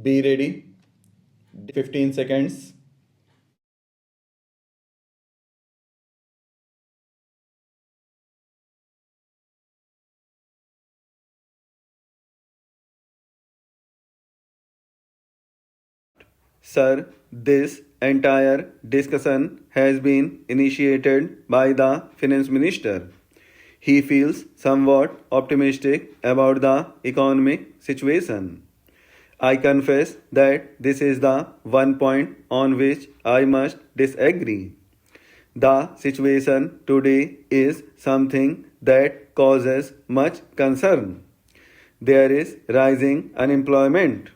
Be ready. 15 seconds. Sir, this entire discussion has been initiated by the Finance Minister. He feels somewhat optimistic about the economic situation. I confess that this is the one point on which I must disagree. The situation today is something that causes much concern. There is rising unemployment.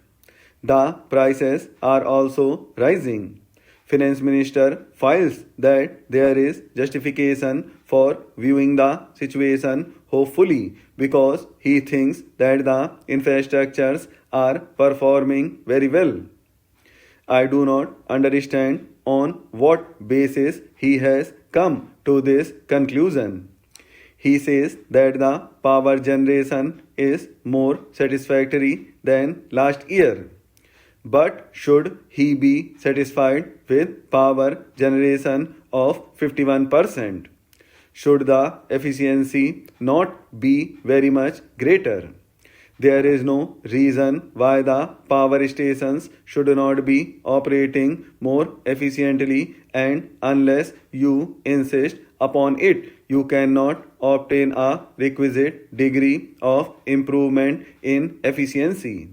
The prices are also rising. Finance Minister feels that there is justification for viewing the situation hopefully because he thinks that the infrastructures are performing very well. I do not understand on what basis he has come to this conclusion. He says that the power generation is more satisfactory than last year. But should he be satisfied with power generation of 51%? Should the efficiency not be very much greater? There is no reason why the power stations should not be operating more efficiently, and unless you insist upon it, you cannot obtain a requisite degree of improvement in efficiency.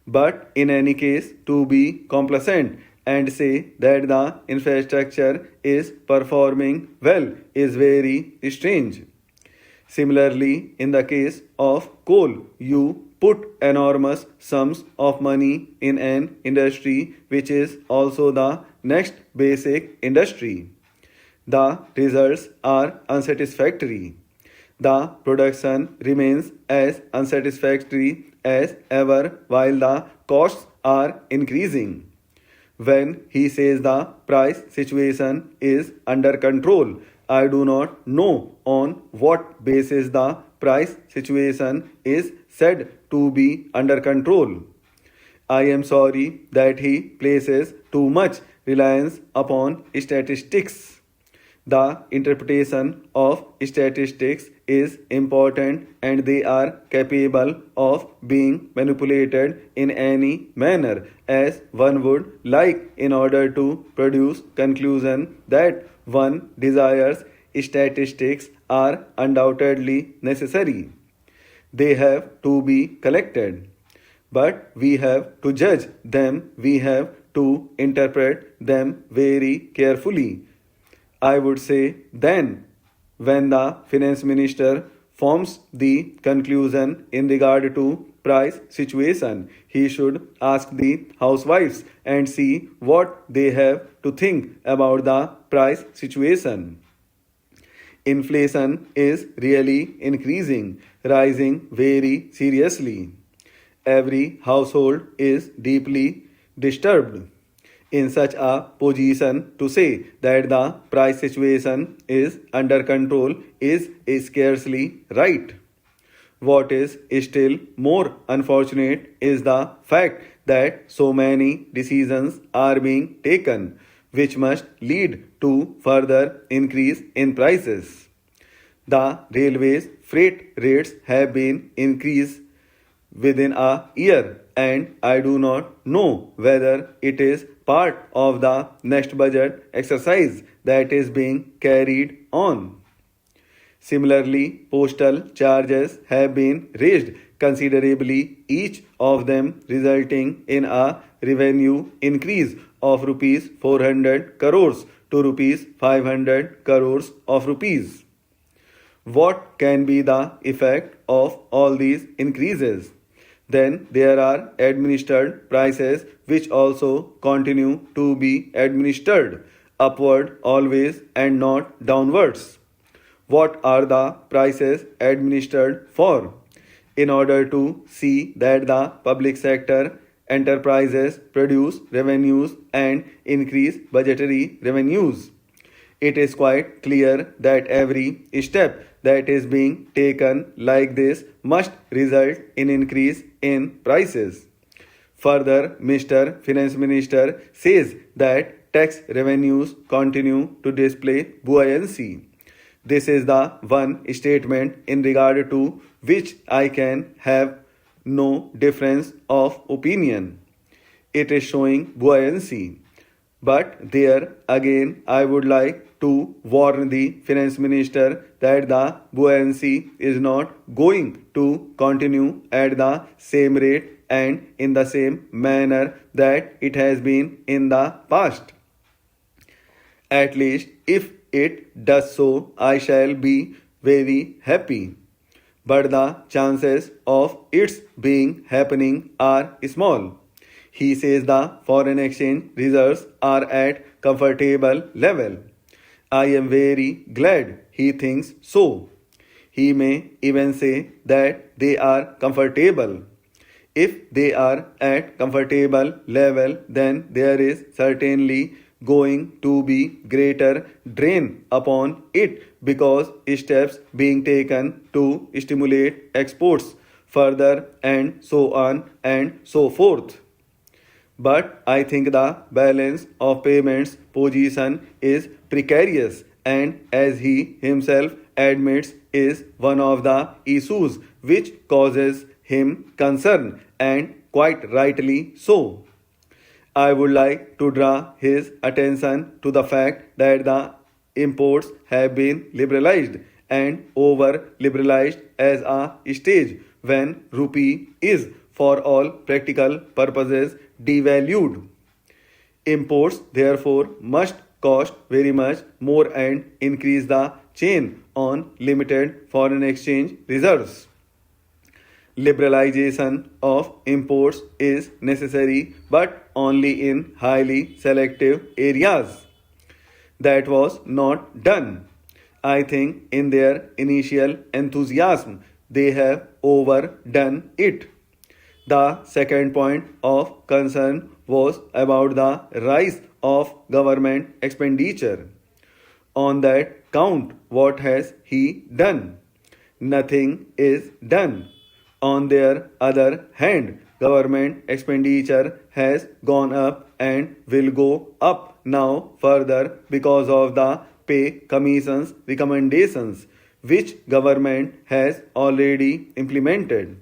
But in any case, to be complacent and say that the infrastructure is performing well is very strange. Similarly, in the case of coal, you put enormous sums of money in an industry which is also the next basic industry. The results are unsatisfactory. The production remains as unsatisfactory as ever while the costs are increasing. When he says the price situation is under control, I do not know on what basis the price situation is said to be under control. I am sorry that he places too much reliance upon statistics. The interpretation of statistics is important and they are capable of being manipulated in any manner as one would like in order to produce conclusion that one desires. Statistics are undoubtedly necessary. They have to be collected. But we have to judge them, we have to interpret them very carefully. I would say then, when the finance minister forms the conclusion in regard to price situation, he should ask the housewives and see what they have to think about the price situation. Inflation is really increasing, rising very seriously. Every household is deeply disturbed. In such a position, to say that the price situation is under control is scarcely right. What is still more unfortunate is the fact that so many decisions are being taken which must lead to further increase in prices. The railways freight rates have been increased within a year, and I do not know whether it is part of the next budget exercise that is being carried on. Similarly, postal charges have been raised considerably, each of them resulting in a revenue increase of rupees 400 crores to rupees 500 crores of rupees. What can be the effect of all these increases? Then there are administered prices which also continue to be administered upward always and not downwards. What are the prices administered for? In order to see that the public sector enterprises produce revenues and increase budgetary revenues. It is quite clear that every step that is being taken like this must result in increase in prices. Further, Mr. Finance Minister says that tax revenues continue to display buoyancy. This is the one statement in regard to which I can have no difference of opinion. It is showing buoyancy. But there again, I would like to warn the Finance Minister that the buoyancy is not going to continue at the same rate and in the same manner that it has been in the past. At least if it does so, I shall be very happy. But the chances of its being happening are small. He says the foreign exchange reserves are at comfortable level. I am very glad he thinks so. He may even say that they are comfortable. If they are at comfortable level, then there is certainly going to be greater drain upon it because steps being taken to stimulate exports further and so on and so forth. But I think the balance of payments position is precarious and as he himself admits is one of the issues which causes him concern and quite rightly so. I would like to draw his attention to the fact that the imports have been liberalized and over liberalized as a stage when rupee is for all practical purposes devalued. Imports therefore must cost very much more and increase the chain on limited foreign exchange reserves. Liberalization of imports is necessary but only in highly selective areas. That was not done. I think in their initial enthusiasm they have overdone it. The second point of concern was about the rise of government expenditure. On that count, what has he done? Nothing is done. On their other hand, government expenditure has gone up and will go up now further because of the pay commission's recommendations, which government has already implemented.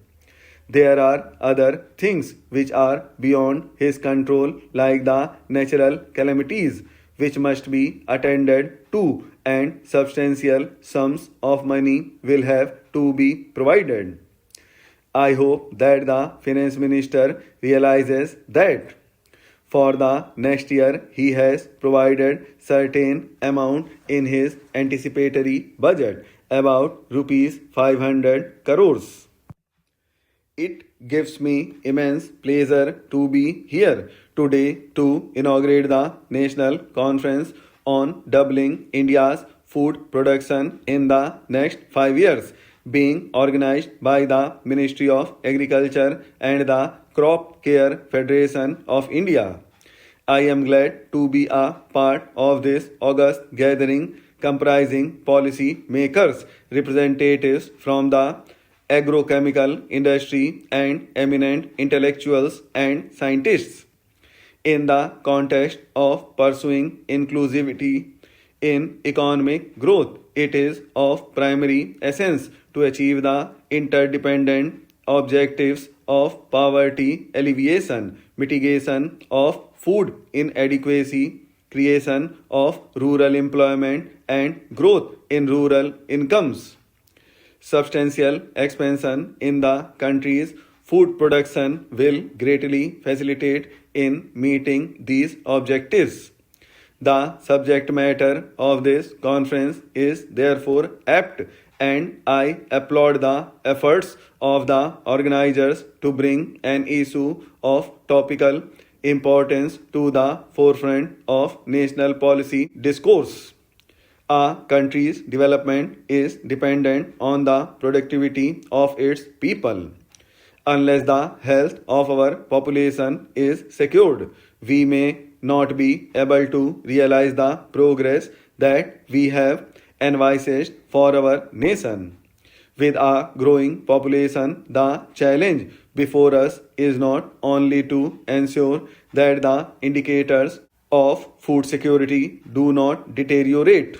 There are other things which are beyond his control, like the natural calamities, which must be attended to, and substantial sums of money will have to be provided. I hope that the finance minister realizes that. For the next year, he has provided certain amount in his anticipatory budget, about rupees 500 crores. It gives me immense pleasure to be here today to inaugurate the National Conference on Doubling India's Food Production in the next 5 years, being organized by the Ministry of Agriculture and the Crop Care Federation of India. I am glad to be a part of this august gathering comprising policy makers, representatives from the agrochemical industry, and eminent intellectuals and scientists. In the context of pursuing inclusivity in economic growth, it is of primary essence to achieve the interdependent objectives of poverty alleviation, mitigation of food inadequacy, creation of rural employment, and growth in rural incomes. Substantial expansion in the country's food production will greatly facilitate in meeting these objectives. The subject matter of this conference is therefore apt, and I applaud the efforts of the organizers to bring an issue of topical importance to the forefront of national policy discourse. A country's development is dependent on the productivity of its people. Unless the health of our population is secured, we may not be able to realize the progress that we have envisaged for our nation. With a growing population, the challenge before us is not only to ensure that the indicators of food security do not deteriorate,